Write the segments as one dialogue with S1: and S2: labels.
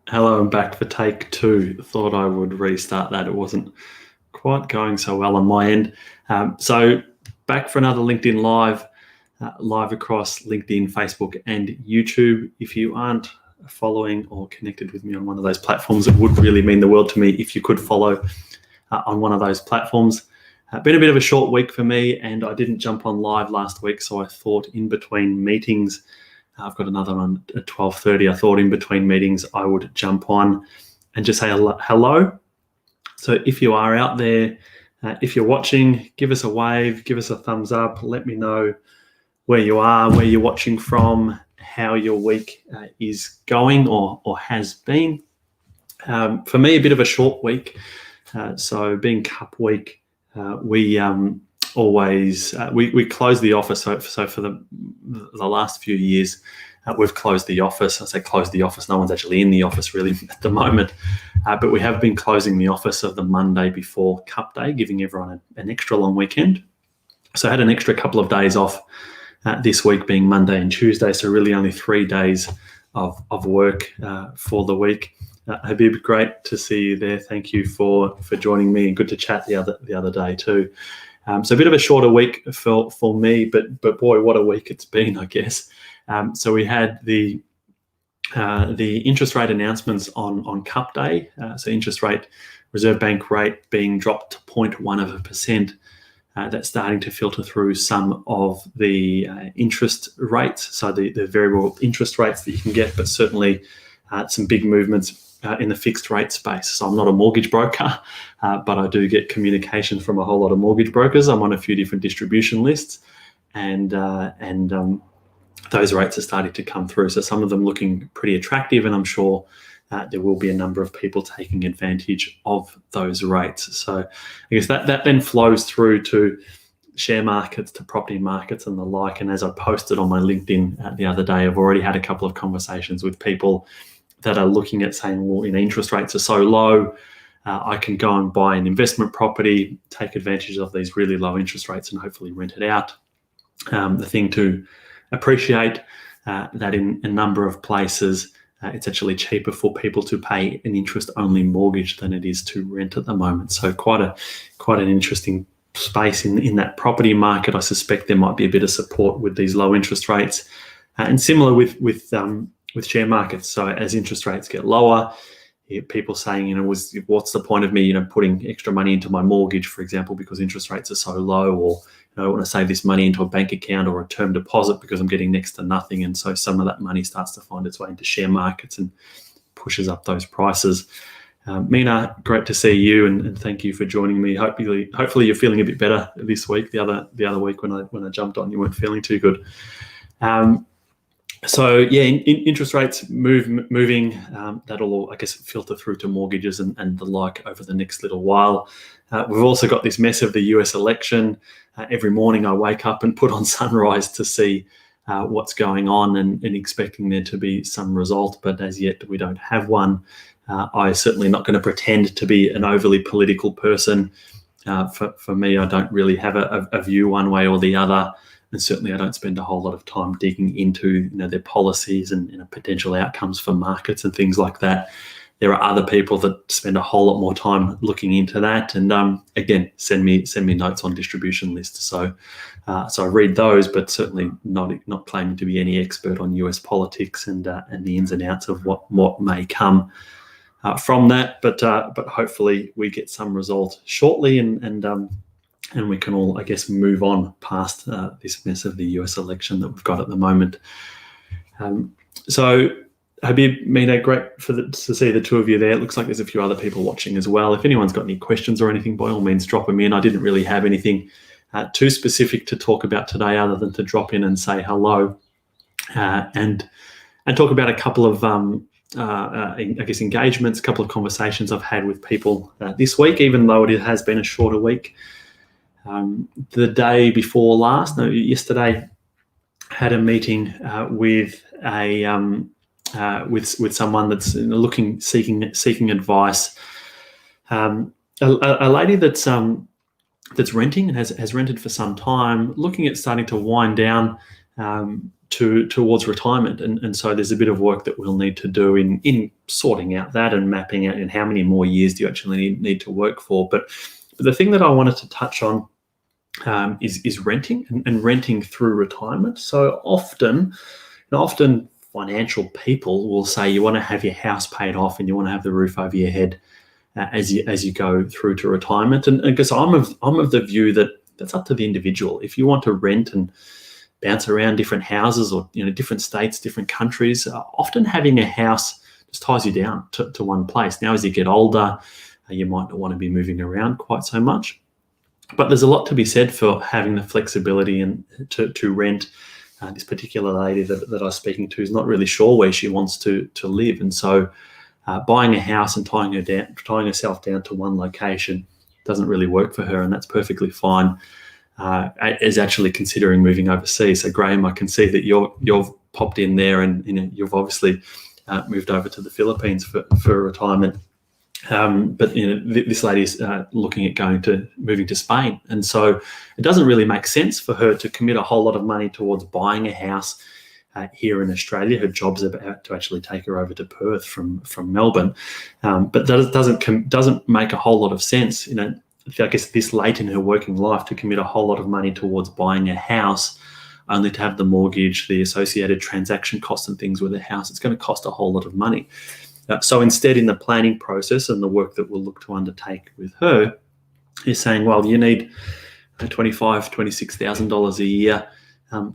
S1: Hello, I'm back for take two. Thought I would restart that. It wasn't quite going so well on my end. So back for another LinkedIn Live, live across LinkedIn, Facebook, and YouTube. If you aren't following or connected with me on one of those platforms, it would really mean the world to me if you could follow on one of those platforms. Been a bit of a short week for me, and I didn't jump on live last week, so I thought in between meetings, I've got another one at 12:30. I thought in between meetings I would jump on and just say hello. So if you are out there, if you're watching, give us a wave, give us a thumbs up. Let me know where you are, where you're watching from, how your week is going or has been. For me, a bit of a short week. So being Cup Week, we always we close the office. So for the last few years, we've closed the office. I say close the office. No one's actually in the office really at the moment, but we have been closing the office of the Monday before Cup Day, giving everyone an extra long weekend. So I had an extra couple of days off this week, being Monday and Tuesday. So really only 3 days of work for the week. Habib, great to see you there. Thank you for joining me, and good to chat the other day too. So a bit of a shorter week for me, but boy, what a week it's been, I guess. So we had the interest rate announcements on Cup Day. So interest rate, Reserve Bank rate being dropped to 0.1%. That's starting to filter through some of the interest rates, so the variable interest rates that you can get, but certainly some big movements in the fixed rate space. So I'm not a mortgage broker, but I do get communication from a whole lot of mortgage brokers. I'm on a few different distribution lists, and those rates are starting to come through. So some of them looking pretty attractive, and I'm sure there will be a number of people taking advantage of those rates. So I guess that then flows through to share markets, to property markets and the like. And as I posted on my LinkedIn the other day, I've already had a couple of conversations with people that are looking at saying, well, interest rates are so low, I can go and buy an investment property, take advantage of these really low interest rates and hopefully rent it out. The thing to appreciate that in a number of places, it's actually cheaper for people to pay an interest-only mortgage than it is to rent at the moment. So quite an interesting space in that property market. I suspect there might be a bit of support with these low interest rates, and similar with share markets. So as interest rates get lower, people saying, what's the point of me, putting extra money into my mortgage, for example, because interest rates are so low, or I want to save this money into a bank account or a term deposit because I'm getting next to nothing. And so some of that money starts to find its way into share markets and pushes up those prices. Mina, great to see you, and thank you for joining me. Hopefully you're feeling a bit better this week. The other week when I jumped on, you weren't feeling too good. So yeah, interest rates moving. That'll all, I guess, filter through to mortgages and the like over the next little while. We've also got this mess of the US election. Every morning I wake up and put on Sunrise to see what's going on and expecting there to be some result, but as yet we don't have one. I'm certainly not going to pretend to be an overly political person. For me, I don't really have a view one way or the other. And certainly I don't spend a whole lot of time digging into their policies and potential outcomes for markets and things like that. There are other people that spend a whole lot more time looking into that, and again, send me notes on distribution lists. So I read those, but certainly not claiming to be any expert on US politics and the ins and outs of what may come from that. But hopefully we get some result shortly, and we can all, I guess, move on past this mess of the US election that we've got at the moment. So Habib, Mina, great to see the two of you there. It looks like there's a few other people watching as well. If anyone's got any questions or anything, by all means, drop them in. I didn't really have anything too specific to talk about today other than to drop in and say hello and talk about a couple of, I guess, engagements, a couple of conversations I've had with people this week, even though it has been a shorter week. The day before yesterday, had a meeting with with someone that's seeking advice. A lady that's renting and has rented for some time, looking at starting to wind down towards retirement. And so there's a bit of work that we'll need to do in sorting out that and mapping out in how many more years do you actually need to work for. But the thing that I wanted to touch on is renting and renting through retirement. So often financial people will say you want to have your house paid off and you want to have the roof over your head as you go through to retirement. And because I'm of the view that that's up to the individual. If you want to rent and bounce around different houses or different states, different countries, often having a house just ties you down to one place. Now, as you get older, you might not want to be moving around quite so much. But there's a lot to be said for having the flexibility and to rent. This particular lady that I was speaking to is not really sure where she wants to live, and so buying a house and tying herself down to one location doesn't really work for her, and that's perfectly fine. Is actually considering moving overseas. So Graham, I can see that you've popped in there, and you've obviously moved over to the Philippines for retirement. But this lady's looking at moving to Spain, and so it doesn't really make sense for her to commit a whole lot of money towards buying a house here in Australia. Her job's about to actually take her over to Perth from Melbourne, but that doesn't make a whole lot of sense. I guess this late in her working life to commit a whole lot of money towards buying a house, only to have the mortgage, the associated transaction costs and things with the house. It's going to cost a whole lot of money. So instead, in the planning process and the work that we'll look to undertake with her, is saying, well, you need $25,000, $26,000 a year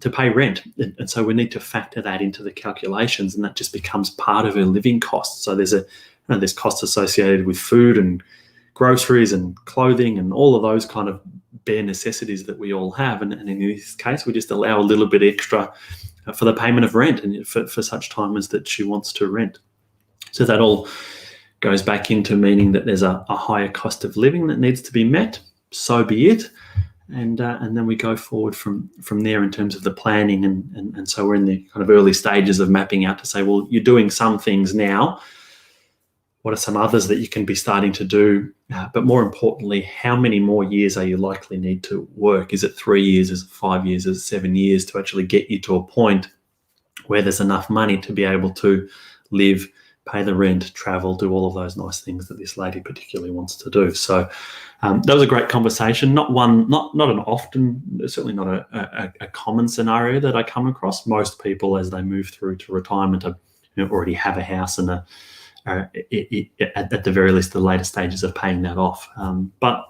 S1: to pay rent. And so we need to factor that into the calculations, and that just becomes part of her living costs. So there's costs associated with food and groceries and clothing and all of those kind of bare necessities that we all have. And in this case, we just allow a little bit extra for the payment of rent and for such time as that she wants to rent. So that all goes back into meaning that there's a higher cost of living that needs to be met. So be it. And then we go forward from there in terms of the planning. And so we're in the kind of early stages of mapping out to say, well, you're doing some things now. What are some others that you can be starting to do? But more importantly, how many more years are you likely need to work? Is it 3 years? Is it 5 years? Is it 7 years to actually get you to a point where there's enough money to be able to live, pay the rent, travel, do all of those nice things that this lady particularly wants to do? So that was a great conversation. Not an often, certainly not a common scenario that I come across. Most people, as they move through to retirement, already have a house and at the very least, the later stages of paying that off. But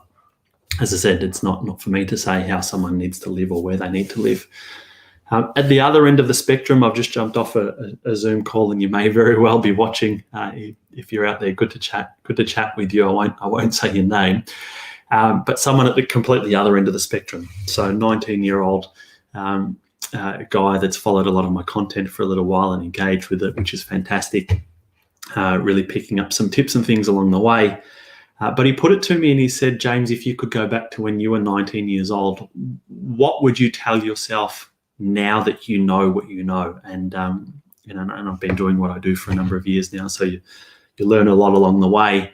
S1: as I said, it's not for me to say how someone needs to live or where they need to live. At the other end of the spectrum, I've just jumped off a Zoom call, and you may very well be watching. If you're out there, good to chat with you. I won't say your name, but someone at the completely other end of the spectrum. So 19-year-old guy that's followed a lot of my content for a little while and engaged with it, which is fantastic. Really picking up some tips and things along the way. But he put it to me and he said, James, if you could go back to when you were 19 years old, what would you tell yourself now that you know what you know? And and I've been doing what I do for a number of years now, so you learn a lot along the way.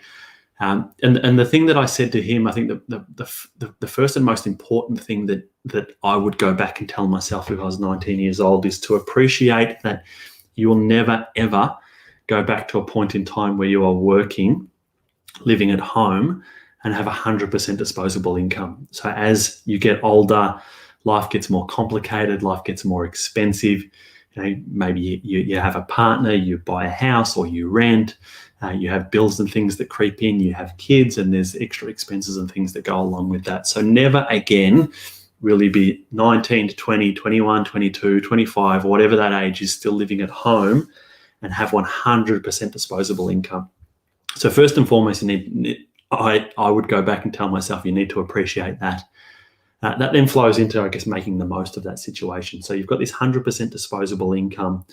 S1: And the thing that I said to him, I think the first and most important thing that I would go back and tell myself if I was 19 years old is to appreciate that you will never, ever go back to a point in time where you are working, living at home, and have 100% disposable income. So as you get older, life gets more complicated, life gets more expensive. Maybe you have a partner, you buy a house or you rent, you have bills and things that creep in, you have kids, and there's extra expenses and things that go along with that. So never again really be 19 to 20, 21, 22, 25, whatever that age is, still living at home and have 100% disposable income. So first and foremost, I would go back and tell myself you need to appreciate that. That then flows into, I guess, making the most of that situation. So you've got this 100% disposable income.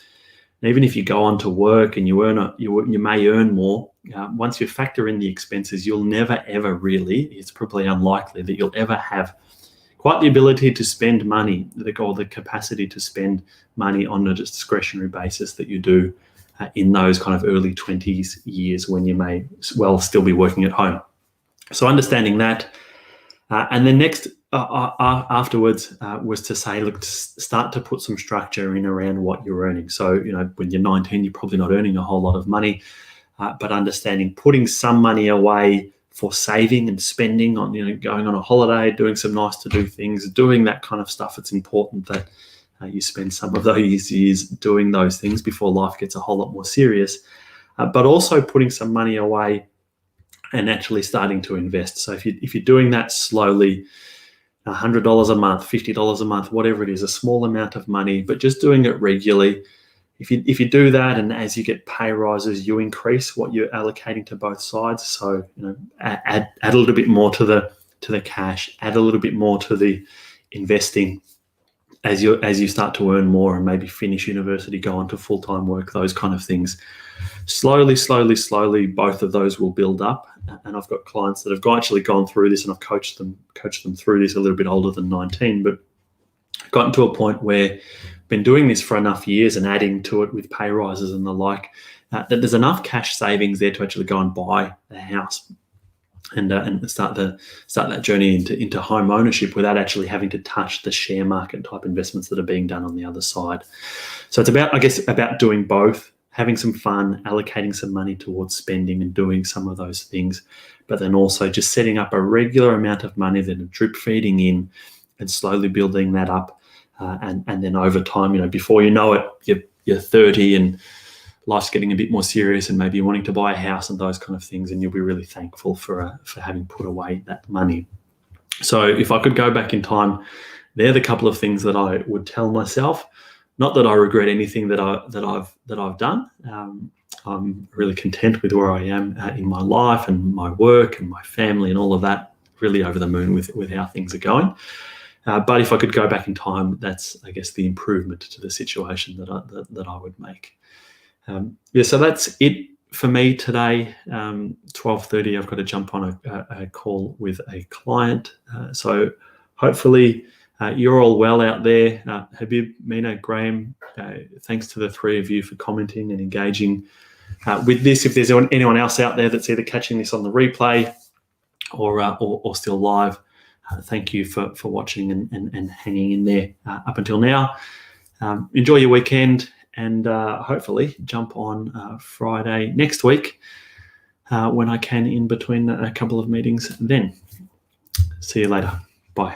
S1: And even if you go on to work and you may earn more, once you factor in the expenses, you'll never, ever really, it's probably unlikely that you'll ever have quite the ability to spend money, or the capacity to spend money on a discretionary basis that you do in those kind of early 20s years when you may well still be working at home. So understanding that. And then next, afterwards was to say, look, start to put some structure in around what you're earning. So, when you're 19, you're probably not earning a whole lot of money, but understanding putting some money away for saving and spending on, going on a holiday, doing some nice to do things, doing that kind of stuff. It's important that you spend some of those years doing those things before life gets a whole lot more serious, but also putting some money away and actually starting to invest. So if you're doing that slowly, $100 a month, $50 a month, whatever it is, a small amount of money, but just doing it regularly. If you do that, and as you get pay rises, you increase what you're allocating to both sides. So add a little bit more to the cash, add a little bit more to the investing as you start to earn more and maybe finish university, go on to full-time work, those kind of things. Slowly, both of those will build up. And I've got clients that have actually gone through this, and I've coached them through this, a little bit older than 19, but gotten to a point where been doing this for enough years and adding to it with pay rises and the like, that there's enough cash savings there to actually go and buy a house and start that journey into home ownership without actually having to touch the share market type investments that are being done on the other side. So it's about doing both, having some fun, allocating some money towards spending and doing some of those things, but then also just setting up a regular amount of money that are drip feeding in and slowly building that up. And then over time, before you know it, you're 30 and life's getting a bit more serious and maybe you're wanting to buy a house and those kind of things, and you'll be really thankful for having put away that money. So if I could go back in time, they're the couple of things that I would tell myself. Not that I regret anything that I've done. I'm really content with where I am in my life and my work and my family and all of that. Really over the moon with how things are going. But if I could go back in time, that's, I guess, the improvement to the situation that I would make. So that's it for me today. 12:30, I've got to jump on a call with a client. So hopefully you're all well out there. Habib, Mina, Graham, thanks to the three of you for commenting and engaging with this. If there's anyone else out there that's either catching this on the replay or still live, thank you for watching and hanging in there up until now. Enjoy your weekend, and hopefully jump on Friday next week when I can, in between a couple of meetings then. See you later. Bye.